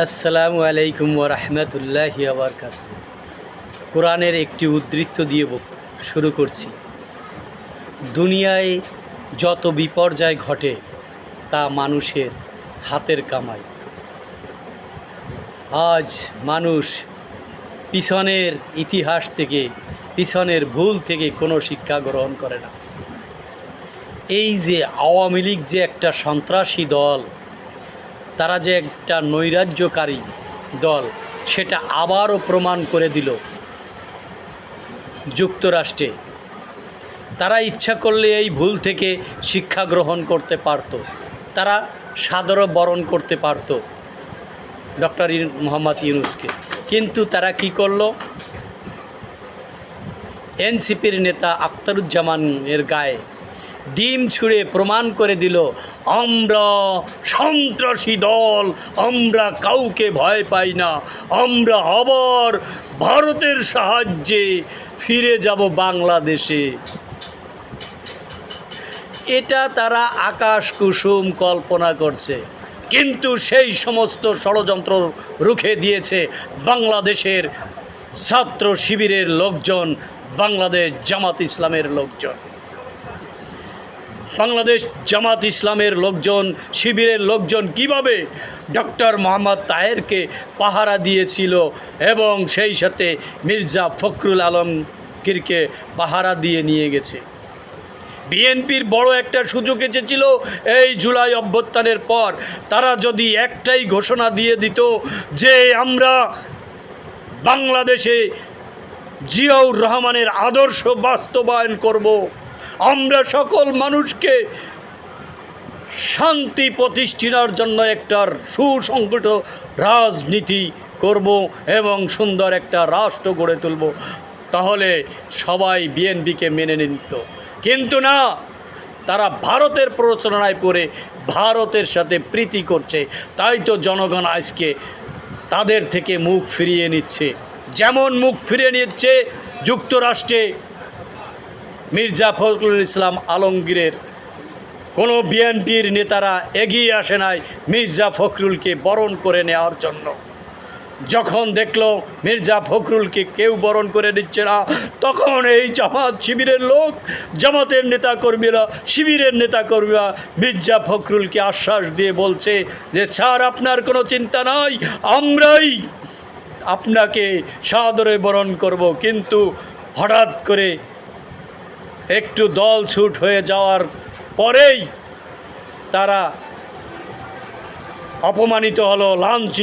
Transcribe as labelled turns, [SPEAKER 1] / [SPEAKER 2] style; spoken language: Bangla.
[SPEAKER 1] আসসালামু আলাইকুম ওয়া রাহমাতুল্লাহি ওয়া বারাকাতুহু। কোরআনের একটি উদ্ধৃত দিয়ে শুরু করছি। দুনিয়ায় যত বিপর্যয় ঘটে তা মানুষের হাতের কামাই। আজ মানুষ পিছনের ইতিহাস থেকে, পিছনের ভুল থেকে কোনো শিক্ষা গ্রহণ করে না। এই যে আওয়ামী লীগ যে একটা সন্ত্রাসী দল, তারা যে একটা নৈরাজ্যকারী দল, সেটা আবারও প্রমাণ করে দিল যুক্তরাষ্ট্রে। তারা ইচ্ছা করলে এই ভুল থেকে শিক্ষা গ্রহণ করতে পারত, তারা সাদরে বরণ করতে পারত ডক্টর মোহাম্মদ ইউনূসকে। কিন্তু তারা কি করলো? এনসিপির নেতা আখতারুজ্জামানের গায়ে ডিম ছুঁড়ে প্রমাণ করে দিল, আমরা সন্ত্রাসী দল, আমরা কাউকে ভয় পাই না, আমরা আবার ভারতের সাহায্যে ফিরে যাব বাংলাদেশে। এটা তারা আকাশ কুসুম কল্পনা করছে, কিন্তু সেই সমস্ত ষড়যন্ত্র রুখে দিয়েছে বাংলাদেশের ছাত্র শিবিরের লোকজন, বাংলাদেশ জামাত ইসলামের লোকজন। বাংলাদেশ জামাত ইসলামের লোকজন, শিবিরের লোকজন কিভাবে ডক্টর মোহাম্মদ তাহেরকে পাহারা দিয়েছিল এবং সেই সাথে মির্জা ফখরুল আলমগীরকে পাহারা দিয়ে নিয়ে গেছে। বিএনপির বড় একটা সুযোগ এসেছিল এই জুলাই অভ্যুত্থানের পর। তারা যদি একটাই ঘোষণা দিয়ে দিত যে আমরা বাংলাদেশে জিয়াউর রহমানের আদর্শ বাস্তবায়ন করব, আমরা সকল মানুষকে শান্তি প্রতিষ্ঠার জন্য একটা সুসংগঠিত রাজনীতি করব এবং সুন্দর একটা রাষ্ট্র গড়ে তুলব, তাহলে সবাই বিএনপিকে মেনে নিত। কিন্তু না, তারা ভারতের প্ররোচনায় পড়ে ভারতের সাথে প্রীতি করছে। তাই তো জনগণ আজকে তাদের থেকে মুখ ফিরিয়ে নিচ্ছে। যেমন মুখ ফিরিয়ে নিচ্ছে যুক্তরাষ্ট্রে মির্জা ফখরুল ইসলাম আলমগীরের কোনো বিএনপির নেতারা এগিয়ে আসে নাই মির্জা ফখরুলকে বরণ করে নেওয়ার জন্য। যখন দেখল মির্জা ফখরুলকে কেউ বরণ করে নিচ্ছে না, তখন এই জামাত শিবিরের লোক, জামাতের নেতাকর্মীরা, শিবিরের নেতাকর্মীরা মির্জা ফখরুলকে আশ্বাস দিয়ে বলছে যে স্যার, আপনার কোনো চিন্তা নাই, আমরাই আপনাকে সাদরে বরণ করব। কিন্তু হঠাৎ করে একটু দল ছুট হয়ে যাওয়ার পরেই তারা অপমানিত হলো, লাঞ্ছিত